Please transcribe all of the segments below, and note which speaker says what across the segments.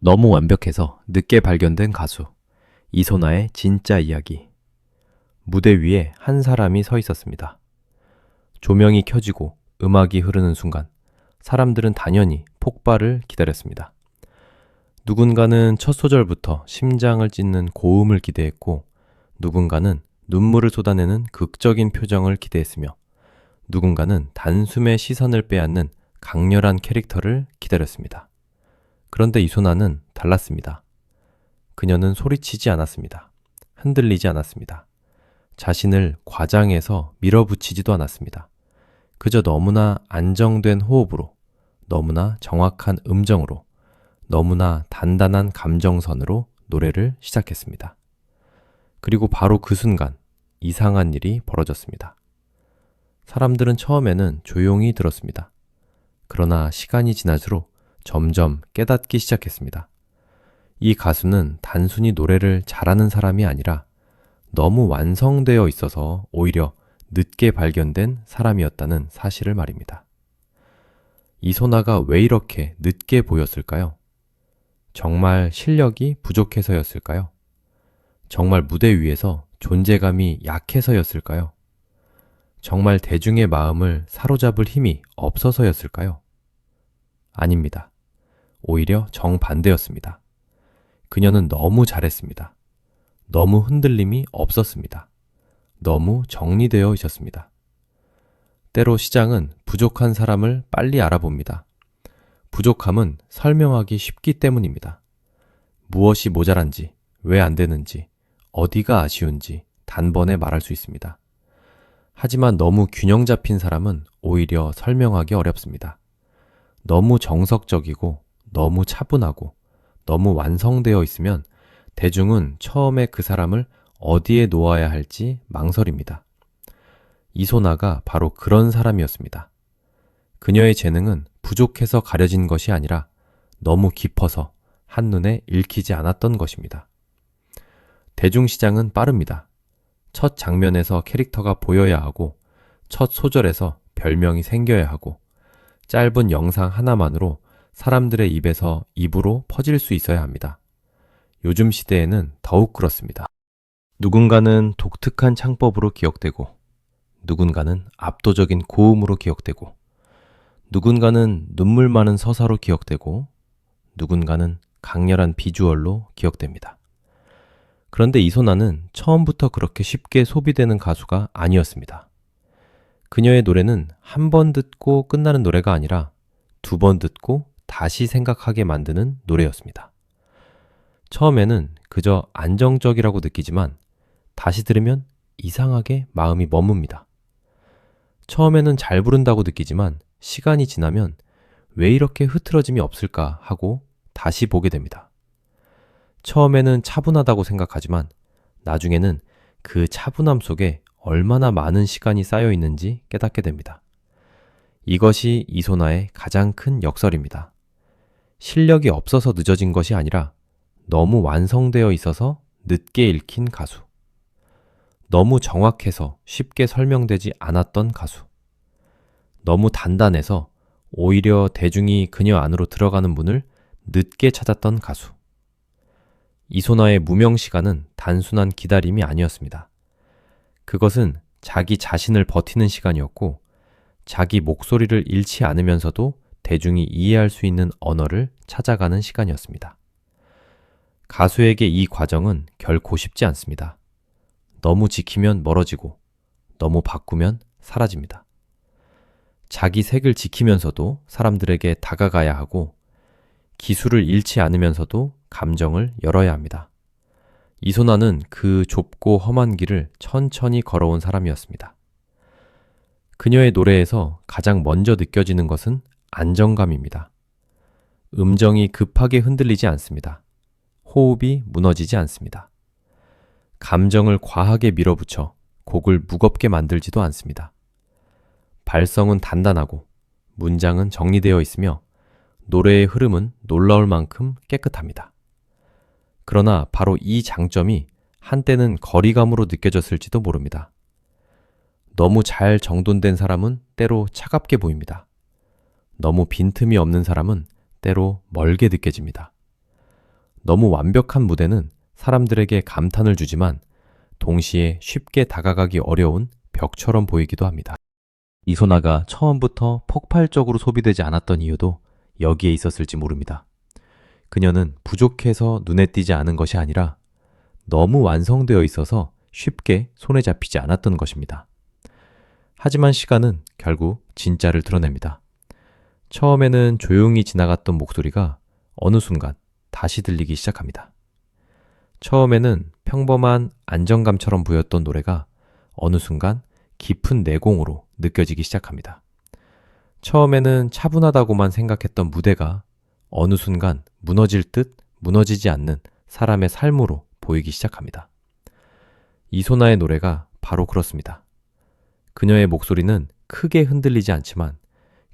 Speaker 1: 너무 완벽해서 늦게 발견된 가수 이소나의 진짜 이야기. 무대 위에 한 사람이 서 있었습니다. 조명이 켜지고 음악이 흐르는 순간 사람들은 당연히 폭발을 기다렸습니다. 누군가는 첫 소절부터 심장을 찢는 고음을 기대했고, 누군가는 눈물을 쏟아내는 극적인 표정을 기대했으며, 누군가는 단숨에 시선을 빼앗는 강렬한 캐릭터를 기다렸습니다. 그런데 이소나는 달랐습니다. 그녀는 소리치지 않았습니다. 흔들리지 않았습니다. 자신을 과장해서 밀어붙이지도 않았습니다. 그저 너무나 안정된 호흡으로, 너무나 정확한 음정으로, 너무나 단단한 감정선으로 노래를 시작했습니다. 그리고 바로 그 순간 이상한 일이 벌어졌습니다. 사람들은 처음에는 조용히 들었습니다. 그러나 시간이 지날수록 점점 깨닫기 시작했습니다. 이 가수는 단순히 노래를 잘하는 사람이 아니라 너무 완성되어 있어서 오히려 늦게 발견된 사람이었다는 사실을 말입니다. 이소나가 왜 이렇게 늦게 보였을까요? 정말 실력이 부족해서였을까요? 정말 무대 위에서 존재감이 약해서였을까요? 정말 대중의 마음을 사로잡을 힘이 없어서였을까요? 아닙니다. 오히려 정반대였습니다. 그녀는 너무 잘했습니다. 너무 흔들림이 없었습니다. 너무 정리되어 있었습니다. 때로 시장은 부족한 사람을 빨리 알아봅니다. 부족함은 설명하기 쉽기 때문입니다. 무엇이 모자란지, 왜 안 되는지, 어디가 아쉬운지 단번에 말할 수 있습니다. 하지만 너무 균형 잡힌 사람은 오히려 설명하기 어렵습니다. 너무 정석적이고, 너무 차분하고, 너무 완성되어 있으면 대중은 처음에 그 사람을 어디에 놓아야 할지 망설입니다. 이소나가 바로 그런 사람이었습니다. 그녀의 재능은 부족해서 가려진 것이 아니라 너무 깊어서 한눈에 읽히지 않았던 것입니다. 대중시장은 빠릅니다. 첫 장면에서 캐릭터가 보여야 하고, 첫 소절에서 별명이 생겨야 하고, 짧은 영상 하나만으로 사람들의 입에서 입으로 퍼질 수 있어야 합니다. 요즘 시대에는 더욱 그렇습니다. 누군가는 독특한 창법으로 기억되고, 누군가는 압도적인 고음으로 기억되고, 누군가는 눈물 많은 서사로 기억되고, 누군가는 강렬한 비주얼로 기억됩니다. 그런데 이소나는 처음부터 그렇게 쉽게 소비되는 가수가 아니었습니다. 그녀의 노래는 한 번 듣고 끝나는 노래가 아니라 두 번 듣고 다시 생각하게 만드는 노래였습니다. 처음에는 그저 안정적이라고 느끼지만 다시 들으면 이상하게 마음이 머뭅니다. 처음에는 잘 부른다고 느끼지만 시간이 지나면 왜 이렇게 흐트러짐이 없을까 하고 다시 보게 됩니다. 처음에는 차분하다고 생각하지만 나중에는 그 차분함 속에 얼마나 많은 시간이 쌓여 있는지 깨닫게 됩니다. 이것이 이소나의 가장 큰 역설입니다. 실력이 없어서 늦어진 것이 아니라 너무 완성되어 있어서 늦게 읽힌 가수. 너무 정확해서 쉽게 설명되지 않았던 가수. 너무 단단해서 오히려 대중이 그녀 안으로 들어가는 문을 늦게 찾았던 가수. 이소나의 무명 시간은 단순한 기다림이 아니었습니다. 그것은 자기 자신을 버티는 시간이었고, 자기 목소리를 잃지 않으면서도 대중이 이해할 수 있는 언어를 찾아가는 시간이었습니다. 가수에게 이 과정은 결코 쉽지 않습니다. 너무 지키면 멀어지고, 너무 바꾸면 사라집니다. 자기 색을 지키면서도 사람들에게 다가가야 하고, 기술을 잃지 않으면서도 감정을 열어야 합니다. 이소나는 그 좁고 험한 길을 천천히 걸어온 사람이었습니다. 그녀의 노래에서 가장 먼저 느껴지는 것은 안정감입니다. 음정이 급하게 흔들리지 않습니다. 호흡이 무너지지 않습니다. 감정을 과하게 밀어붙여 곡을 무겁게 만들지도 않습니다. 발성은 단단하고 문장은 정리되어 있으며 노래의 흐름은 놀라울 만큼 깨끗합니다. 그러나 바로 이 장점이 한때는 거리감으로 느껴졌을지도 모릅니다. 너무 잘 정돈된 사람은 때로 차갑게 보입니다. 너무 빈틈이 없는 사람은 때로 멀게 느껴집니다. 너무 완벽한 무대는 사람들에게 감탄을 주지만 동시에 쉽게 다가가기 어려운 벽처럼 보이기도 합니다. 이소나가 처음부터 폭발적으로 소비되지 않았던 이유도 여기에 있었을지 모릅니다. 그녀는 부족해서 눈에 띄지 않은 것이 아니라 너무 완성되어 있어서 쉽게 손에 잡히지 않았던 것입니다. 하지만 시간은 결국 진짜를 드러냅니다. 처음에는 조용히 지나갔던 목소리가 어느 순간 다시 들리기 시작합니다. 처음에는 평범한 안정감처럼 보였던 노래가 어느 순간 깊은 내공으로 느껴지기 시작합니다. 처음에는 차분하다고만 생각했던 무대가 어느 순간 무너질 듯 무너지지 않는 사람의 삶으로 보이기 시작합니다. 이소나의 노래가 바로 그렇습니다. 그녀의 목소리는 크게 흔들리지 않지만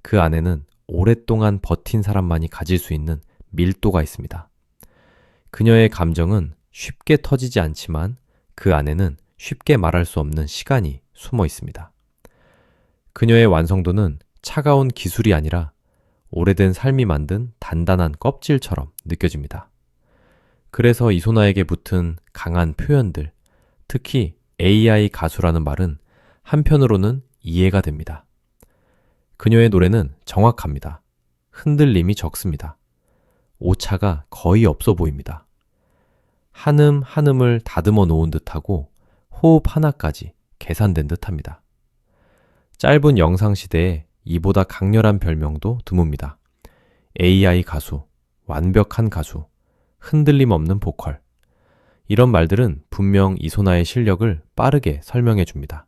Speaker 1: 그 안에는 오랫동안 버틴 사람만이 가질 수 있는 밀도가 있습니다. 그녀의 감정은 쉽게 터지지 않지만 그 안에는 쉽게 말할 수 없는 시간이 숨어 있습니다. 그녀의 완성도는 차가운 기술이 아니라 오래된 삶이 만든 단단한 껍질처럼 느껴집니다. 그래서 이소나에게 붙은 강한 표현들, 특히 AI 가수라는 말은 한편으로는 이해가 됩니다. 그녀의 노래는 정확합니다. 흔들림이 적습니다. 오차가 거의 없어 보입니다. 한음 한음을 다듬어 놓은 듯하고 호흡 하나까지 계산된 듯합니다. 짧은 영상 시대에 이보다 강렬한 별명도 드뭅니다. AI 가수, 완벽한 가수, 흔들림 없는 보컬. 이런 말들은 분명 이소나의 실력을 빠르게 설명해 줍니다.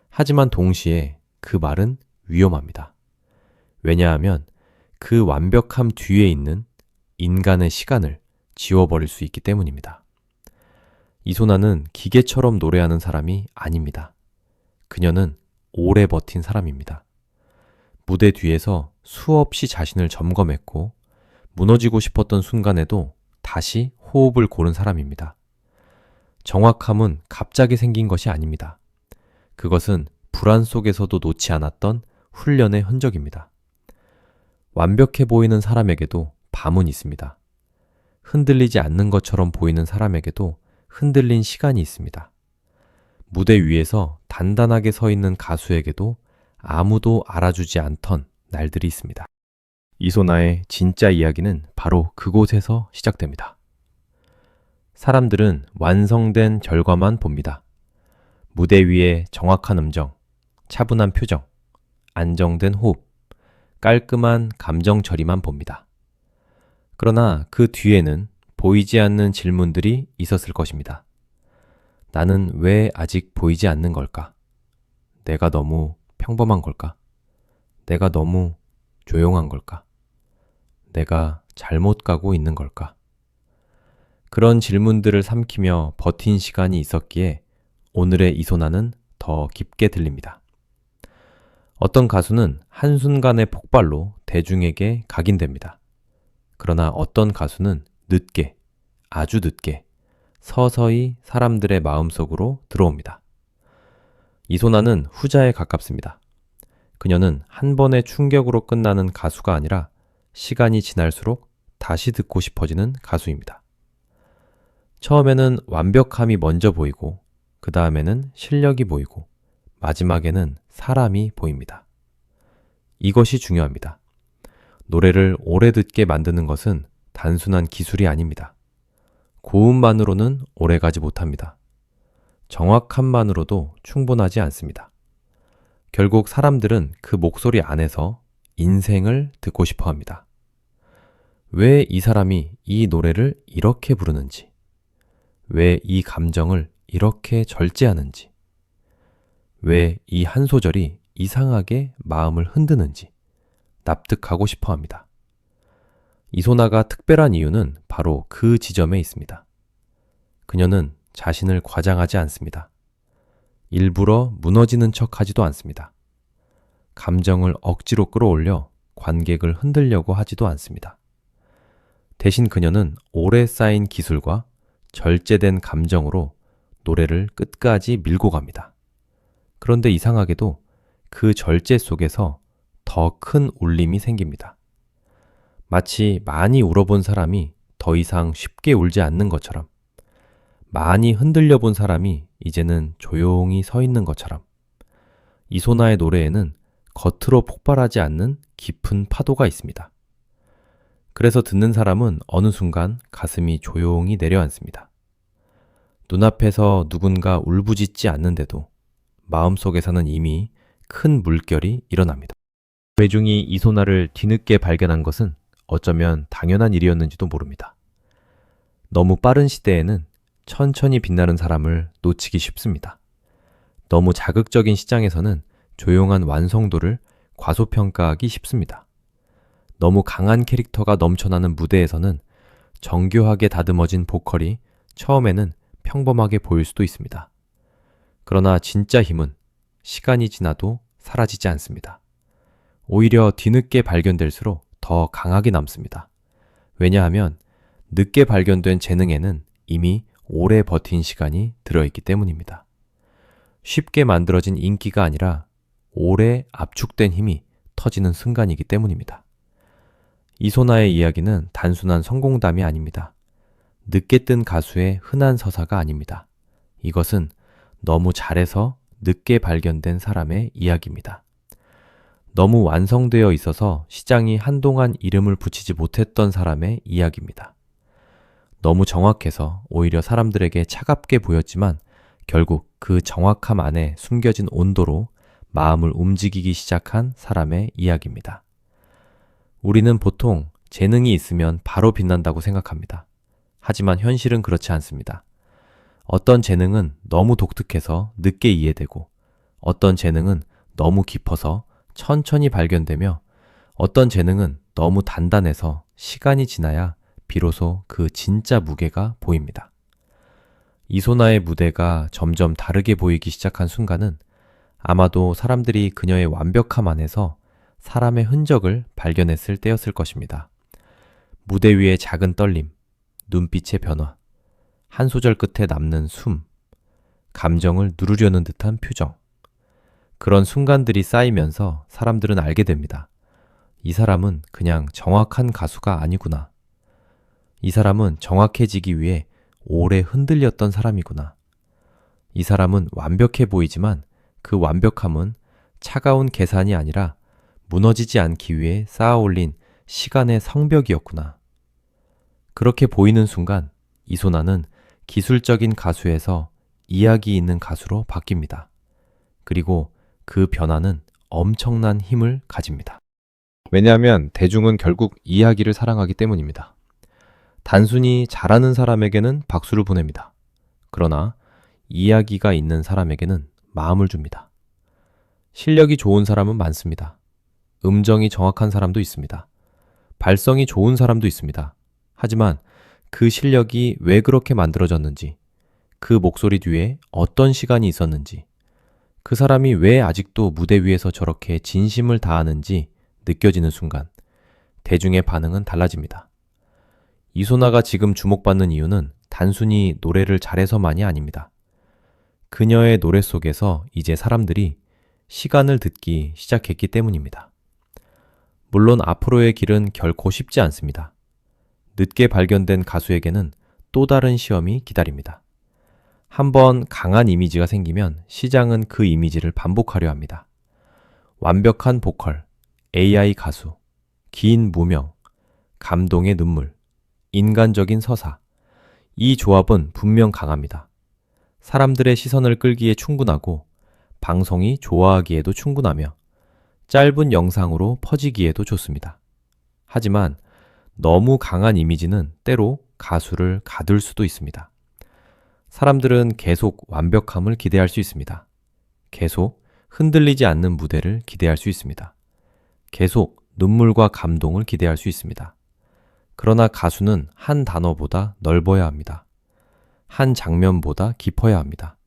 Speaker 1: 하지만 동시에 그 말은 위험합니다. 왜냐하면 그 완벽함 뒤에 있는 인간의 시간을 지워버릴 수 있기 때문입니다. 이소나는 기계처럼 노래하는 사람이 아닙니다. 그녀는 오래 버틴 사람입니다. 무대 뒤에서 수없이 자신을 점검했고 무너지고 싶었던 순간에도 다시 호흡을 고른 사람입니다. 정확함은 갑자기 생긴 것이 아닙니다. 그것은 불안 속에서도 놓지 않았던 훈련의 흔적입니다. 완벽해 보이는 사람에게도 밤은 있습니다. 흔들리지 않는 것처럼 보이는 사람에게도 흔들린 시간이 있습니다. 무대 위에서 단단하게 서 있는 가수에게도 아무도 알아주지 않던 날들이 있습니다. 이소나의 진짜 이야기는 바로 그곳에서 시작됩니다. 사람들은 완성된 결과만 봅니다. 무대 위에 정확한 음정, 차분한 표정, 안정된 호흡, 깔끔한 감정 처리만 봅니다. 그러나 그 뒤에는 보이지 않는 질문들이 있었을 것입니다. 나는 왜 아직 보이지 않는 걸까? 내가 너무 평범한 걸까? 내가 너무 조용한 걸까? 내가 잘못 가고 있는 걸까? 그런 질문들을 삼키며 버틴 시간이 있었기에 오늘의 이소나는 더 깊게 들립니다. 어떤 가수는 한순간의 폭발로 대중에게 각인됩니다. 그러나 어떤 가수는 늦게, 아주 늦게, 서서히 사람들의 마음속으로 들어옵니다. 이소나는 후자에 가깝습니다. 그녀는 한 번의 충격으로 끝나는 가수가 아니라 시간이 지날수록 다시 듣고 싶어지는 가수입니다. 처음에는 완벽함이 먼저 보이고 그 다음에는 실력이 보이고 마지막에는 사람이 보입니다. 이것이 중요합니다. 노래를 오래 듣게 만드는 것은 단순한 기술이 아닙니다. 고음만으로는 오래가지 못합니다. 정확함만으로도 충분하지 않습니다. 결국 사람들은 그 목소리 안에서 인생을 듣고 싶어 합니다. 왜 이 사람이 이 노래를 이렇게 부르는지, 왜 이 감정을 이렇게 절제하는지, 왜 이 한 소절이 이상하게 마음을 흔드는지 납득하고 싶어 합니다. 이소나가 특별한 이유는 바로 그 지점에 있습니다. 그녀는 자신을 과장하지 않습니다. 일부러 무너지는 척 하지도 않습니다. 감정을 억지로 끌어올려 관객을 흔들려고 하지도 않습니다. 대신 그녀는 오래 쌓인 기술과 절제된 감정으로 노래를 끝까지 밀고 갑니다. 그런데 이상하게도 그 절제 속에서 더 큰 울림이 생깁니다. 마치 많이 울어본 사람이 더 더 이상 쉽게 울지 않는 것처럼, 많이 흔들려 본 사람이 이제는 조용히 서 있는 것처럼, 이소나의 노래에는 겉으로 폭발하지 않는 깊은 파도가 있습니다. 그래서 듣는 사람은 어느 순간 가슴이 조용히 내려앉습니다. 눈앞에서 누군가 울부짖지 않는데도 마음속에서는 이미 큰 물결이 일어납니다. 회중이 이소나를 뒤늦게 발견한 것은 어쩌면 당연한 일이었는지도 모릅니다. 너무 빠른 시대에는 천천히 빛나는 사람을 놓치기 쉽습니다. 너무 자극적인 시장에서는 조용한 완성도를 과소평가하기 쉽습니다. 너무 강한 캐릭터가 넘쳐나는 무대에서는 정교하게 다듬어진 보컬이 처음에는 평범하게 보일 수도 있습니다. 그러나 진짜 힘은 시간이 지나도 사라지지 않습니다. 오히려 뒤늦게 발견될수록 더 강하게 남습니다. 왜냐하면 늦게 발견된 재능에는 이미 오래 버틴 시간이 들어있기 때문입니다. 쉽게 만들어진 인기가 아니라 오래 압축된 힘이 터지는 순간이기 때문입니다. 이소나의 이야기는 단순한 성공담이 아닙니다. 늦게 뜬 가수의 흔한 서사가 아닙니다. 이것은 너무 잘해서 늦게 발견된 사람의 이야기입니다. 너무 완성되어 있어서 시장이 한동안 이름을 붙이지 못했던 사람의 이야기입니다. 너무 정확해서 오히려 사람들에게 차갑게 보였지만 결국 그 정확함 안에 숨겨진 온도로 마음을 움직이기 시작한 사람의 이야기입니다. 우리는 보통 재능이 있으면 바로 빛난다고 생각합니다. 하지만 현실은 그렇지 않습니다. 어떤 재능은 너무 독특해서 늦게 이해되고, 어떤 재능은 너무 깊어서 천천히 발견되며, 어떤 재능은 너무 단단해서 시간이 지나야 비로소 그 진짜 무게가 보입니다. 이소나의 무대가 점점 다르게 보이기 시작한 순간은 아마도 사람들이 그녀의 완벽함 안에서 사람의 흔적을 발견했을 때였을 것입니다. 무대 위의 작은 떨림, 눈빛의 변화, 한 소절 끝에 남는 숨, 감정을 누르려는 듯한 표정. 그런 순간들이 쌓이면서 사람들은 알게 됩니다. 이 사람은 그냥 정확한 가수가 아니구나. 이 사람은 정확해지기 위해 오래 흔들렸던 사람이구나. 이 사람은 완벽해 보이지만 그 완벽함은 차가운 계산이 아니라 무너지지 않기 위해 쌓아 올린 시간의 성벽이었구나. 그렇게 보이는 순간 이소나는 기술적인 가수에서 이야기 있는 가수로 바뀝니다. 그리고 그 변화는 엄청난 힘을 가집니다. 왜냐하면 대중은 결국 이야기를 사랑하기 때문입니다. 단순히 잘하는 사람에게는 박수를 보냅니다. 그러나 이야기가 있는 사람에게는 마음을 줍니다. 실력이 좋은 사람은 많습니다. 음정이 정확한 사람도 있습니다. 발성이 좋은 사람도 있습니다. 하지만 그 실력이 왜 그렇게 만들어졌는지, 그 목소리 뒤에 어떤 시간이 있었는지, 그 사람이 왜 아직도 무대 위에서 저렇게 진심을 다하는지 느껴지는 순간 대중의 반응은 달라집니다. 이소나가 지금 주목받는 이유는 단순히 노래를 잘해서만이 아닙니다. 그녀의 노래 속에서 이제 사람들이 시간을 듣기 시작했기 때문입니다. 물론 앞으로의 길은 결코 쉽지 않습니다. 늦게 발견된 가수에게는 또 다른 시험이 기다립니다. 한번 강한 이미지가 생기면 시장은 그 이미지를 반복하려 합니다. 완벽한 보컬, AI 가수, 긴 무명, 감동의 눈물, 인간적인 서사. 이 조합은 분명 강합니다. 사람들의 시선을 끌기에 충분하고 방송이 좋아하기에도 충분하며 짧은 영상으로 퍼지기에도 좋습니다. 하지만 너무 강한 이미지는 때로 가수를 가둘 수도 있습니다. 사람들은 계속 완벽함을 기대할 수 있습니다. 계속 흔들리지 않는 무대를 기대할 수 있습니다. 계속 눈물과 감동을 기대할 수 있습니다. 그러나 가수는 한 단어보다 넓어야 합니다. 한 장면보다 깊어야 합니다.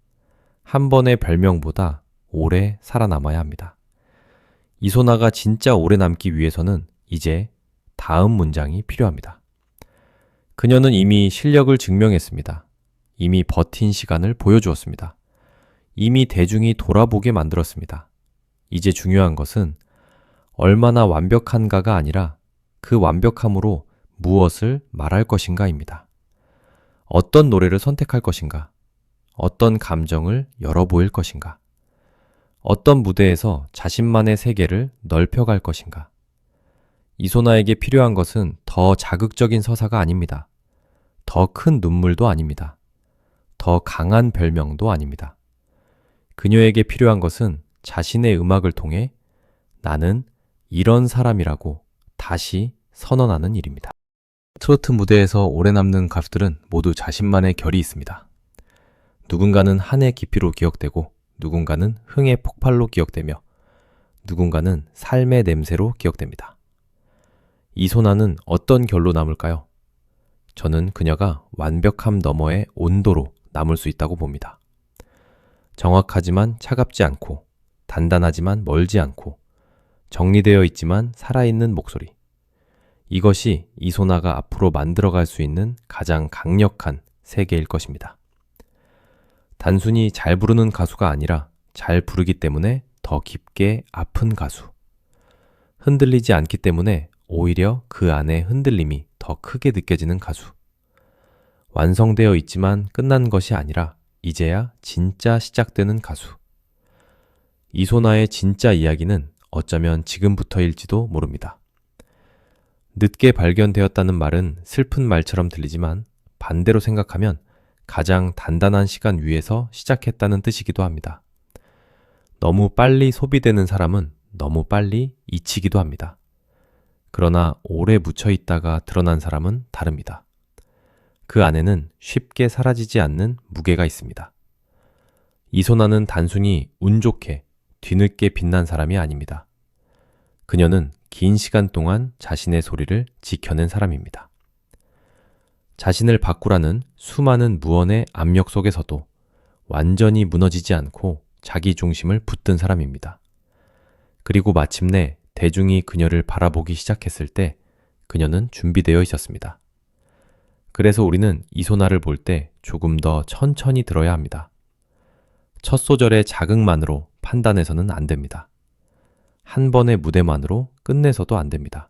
Speaker 1: 한 번의 별명보다 오래 살아남아야 합니다. 이소나가 진짜 오래 남기 위해서는 이제 다음 문장이 필요합니다. 그녀는 이미 실력을 증명했습니다. 이미 버틴 시간을 보여주었습니다. 이미 대중이 돌아보게 만들었습니다. 이제 중요한 것은 얼마나 완벽한가가 아니라 그 완벽함으로 무엇을 말할 것인가입니다. 어떤 노래를 선택할 것인가? 어떤 감정을 열어보일 것인가? 어떤 무대에서 자신만의 세계를 넓혀갈 것인가? 이소나에게 필요한 것은 더 자극적인 서사가 아닙니다. 더 큰 눈물도 아닙니다. 더 강한 별명도 아닙니다. 그녀에게 필요한 것은 자신의 음악을 통해 나는 이런 사람이라고 다시 선언하는 일입니다. 트로트 무대에서 오래 남는 가수들은 모두 자신만의 결이 있습니다. 누군가는 한의 깊이로 기억되고 누군가는 흥의 폭발로 기억되며 누군가는 삶의 냄새로 기억됩니다. 이소나는 어떤 결로 남을까요? 저는 그녀가 완벽함 너머의 온도로 남을 수 있다고 봅니다. 정확하지만 차갑지 않고 단단하지만 멀지 않고 정리되어 있지만 살아있는 목소리. 이것이 이소나가 앞으로 만들어갈 수 있는 가장 강력한 세계일 것입니다. 단순히 잘 부르는 가수가 아니라 잘 부르기 때문에 더 깊게 아픈 가수. 흔들리지 않기 때문에 오히려 그 안에 흔들림이 더 크게 느껴지는 가수. 완성되어 있지만 끝난 것이 아니라 이제야 진짜 시작되는 가수. 이소나의 진짜 이야기는 어쩌면 지금부터일지도 모릅니다. 늦게 발견되었다는 말은 슬픈 말처럼 들리지만 반대로 생각하면 가장 단단한 시간 위에서 시작했다는 뜻이기도 합니다. 너무 빨리 소비되는 사람은 너무 빨리 잊히기도 합니다. 그러나 오래 묻혀 있다가 드러난 사람은 다릅니다. 그 안에는 쉽게 사라지지 않는 무게가 있습니다. 이소나는 단순히 운 좋게 뒤늦게 빛난 사람이 아닙니다. 그녀는 긴 시간 동안 자신의 소리를 지켜낸 사람입니다. 자신을 바꾸라는 수많은 무언의 압력 속에서도 완전히 무너지지 않고 자기 중심을 붙든 사람입니다. 그리고 마침내 대중이 그녀를 바라보기 시작했을 때 그녀는 준비되어 있었습니다. 그래서 우리는 이소나를 볼 때 조금 더 천천히 들어야 합니다. 첫 소절의 자극만으로 판단해서는 안 됩니다. 한 번의 무대만으로 끝내서도 안 됩니다.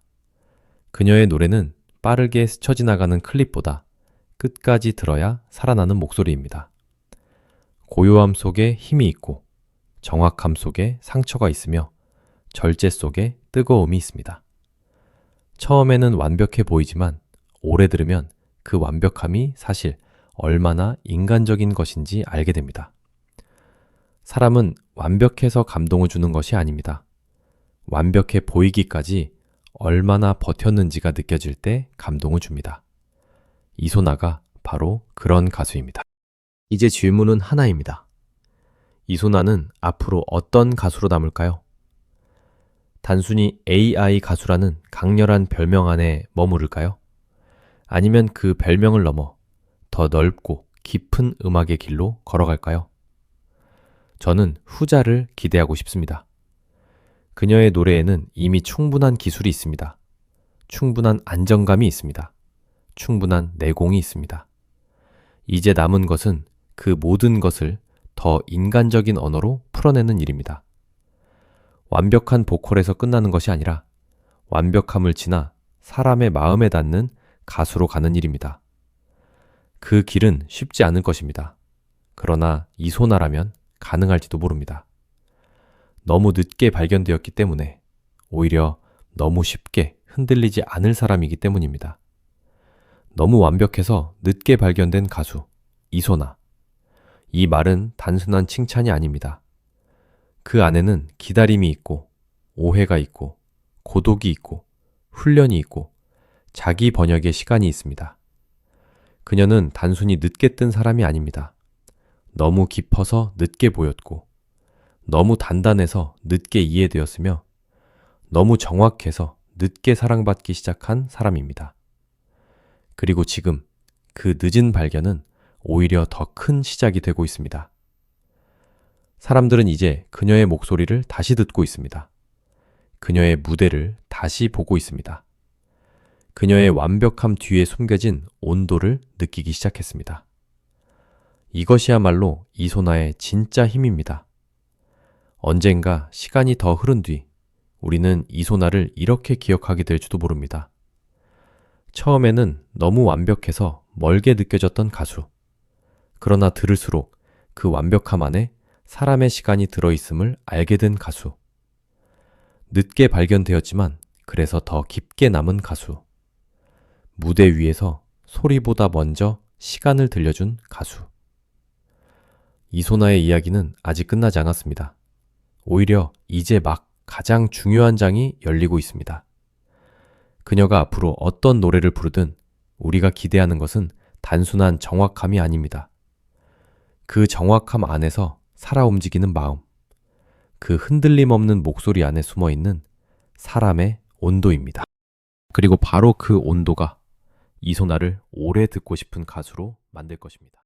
Speaker 1: 그녀의 노래는 빠르게 스쳐 지나가는 클립보다 끝까지 들어야 살아나는 목소리입니다. 고요함 속에 힘이 있고 정확함 속에 상처가 있으며 절제 속에 뜨거움이 있습니다. 처음에는 완벽해 보이지만 오래 들으면 그 완벽함이 사실 얼마나 인간적인 것인지 알게 됩니다. 사람은 완벽해서 감동을 주는 것이 아닙니다. 완벽해 보이기까지 얼마나 버텼는지가 느껴질 때 감동을 줍니다. 이소나가 바로 그런 가수입니다. 이제 질문은 하나입니다. 이소나는 앞으로 어떤 가수로 남을까요? 단순히 AI 가수라는 강렬한 별명 안에 머무를까요? 아니면 그 별명을 넘어 더 넓고 깊은 음악의 길로 걸어갈까요? 저는 후자를 기대하고 싶습니다. 그녀의 노래에는 이미 충분한 기술이 있습니다. 충분한 안정감이 있습니다. 충분한 내공이 있습니다. 이제 남은 것은 그 모든 것을 더 인간적인 언어로 풀어내는 일입니다. 완벽한 보컬에서 끝나는 것이 아니라 완벽함을 지나 사람의 마음에 닿는 가수로 가는 일입니다. 그 길은 쉽지 않을 것입니다. 그러나 이소나라면 가능할지도 모릅니다. 너무 늦게 발견되었기 때문에 오히려 너무 쉽게 흔들리지 않을 사람이기 때문입니다. 너무 완벽해서 늦게 발견된 가수, 이소나. 이 말은 단순한 칭찬이 아닙니다. 그 안에는 기다림이 있고, 오해가 있고, 고독이 있고, 훈련이 있고, 자기 번역의 시간이 있습니다. 그녀는 단순히 늦게 뜬 사람이 아닙니다. 너무 깊어서 늦게 보였고, 너무 단단해서 늦게 이해되었으며, 너무 정확해서 늦게 사랑받기 시작한 사람입니다. 그리고 지금 그 늦은 발견은 오히려 더 큰 시작이 되고 있습니다. 사람들은 이제 그녀의 목소리를 다시 듣고 있습니다. 그녀의 무대를 다시 보고 있습니다. 그녀의 완벽함 뒤에 숨겨진 온도를 느끼기 시작했습니다. 이것이야말로 이소나의 진짜 힘입니다. 언젠가 시간이 더 흐른 뒤 우리는 이소나를 이렇게 기억하게 될지도 모릅니다. 처음에는 너무 완벽해서 멀게 느껴졌던 가수. 그러나 들을수록 그 완벽함 안에 사람의 시간이 들어있음을 알게 된 가수. 늦게 발견되었지만 그래서 더 깊게 남은 가수. 무대 위에서 소리보다 먼저 시간을 들려준 가수. 이소나의 이야기는 아직 끝나지 않았습니다. 오히려 이제 막 가장 중요한 장이 열리고 있습니다. 그녀가 앞으로 어떤 노래를 부르든 우리가 기대하는 것은 단순한 정확함이 아닙니다. 그 정확함 안에서 살아 움직이는 마음, 그 흔들림 없는 목소리 안에 숨어 있는 사람의 온도입니다. 그리고 바로 그 온도가 이소나를 오래 듣고 싶은 가수로 만들 것입니다.